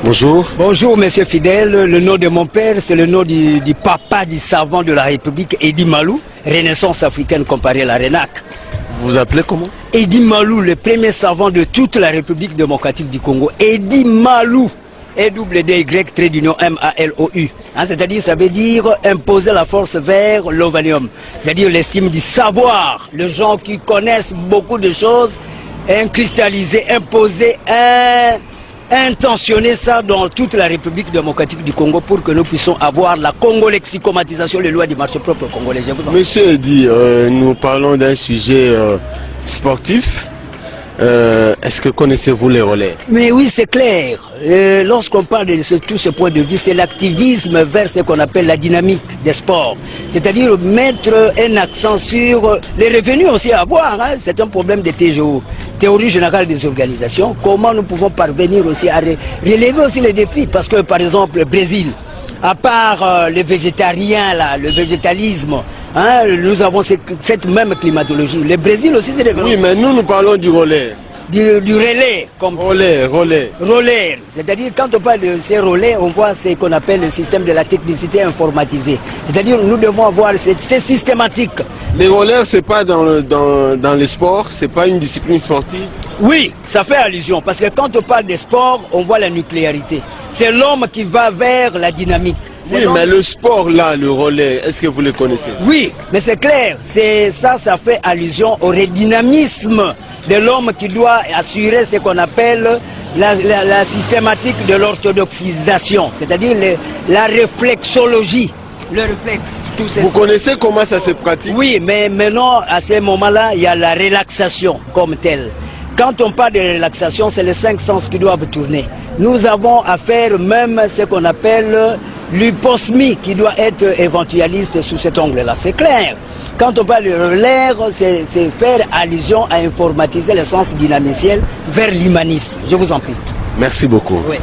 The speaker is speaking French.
Bonjour. Bonjour, monsieur Fidèle. Le nom de mon père, c'est le nom du papa du savant de la République, Edi Malou, Renaissance africaine comparée à la RENAC. Vous vous appelez comment? Edi Malou, le premier savant de toute la République démocratique du Congo. Edi Malou. E-double-D-Y-M-A-L-O-U. C'est-à-dire, ça veut dire imposer la force vers l'ovanium. C'est-à-dire l'estime du savoir. Les gens qui connaissent beaucoup de choses, cristalliser, imposer, intentionner ça dans toute la République démocratique du Congo pour que nous puissions avoir la congo-lexicomatisation, les lois du marché propre congolais. Monsieur Edi, nous parlons d'un sujet sportif. Est-ce que connaissez-vous les relais? Mais oui, c'est clair. Lorsqu'on parle de tout ce point de vue, c'est l'activisme vers ce qu'on appelle la dynamique des sports. C'est-à-dire mettre un accent sur les revenus aussi à avoir. C'est un problème de TGO, théorie générale des organisations. Comment nous pouvons parvenir aussi à relever aussi les défis? Parce que par exemple, le Brésil, à part les végétariens, là, le végétalisme, nous avons cette même climatologie. Le Brésil aussi, c'est des... Oui, mais nous parlons du relais. Du relais, comme... Relais. C'est-à-dire, quand on parle de ces relais, on voit ce qu'on appelle le système de la technicité informatisée. C'est-à-dire, nous devons avoir, c'est systématique. Les relais, c'est pas dans les sports, c'est pas une discipline sportive? Oui, ça fait allusion, parce que quand on parle des sports, on voit la nucléarité. C'est l'homme qui va vers la dynamique. Oui, mais le sport là, le relais, est-ce que vous le connaissez? Oui, mais c'est clair, ça fait allusion au redynamisme de l'homme qui doit assurer ce qu'on appelle la systématique de l'orthodoxisation, c'est-à-dire la réflexologie. Le réflexe, tout ça. Vous connaissez comment ça se pratique? Oui, mais maintenant, à ce moment-là, il y a la relaxation comme telle. Quand on parle de relaxation, c'est les 5 sens qui doivent tourner. Nous avons à faire même ce qu'on appelle l'hyposmie qui doit être éventualiste sous cet angle-là. C'est clair. Quand on parle de l'air, c'est faire allusion à informatiser le sens dynamiciel vers l'humanisme. Je vous en prie. Merci beaucoup. Oui.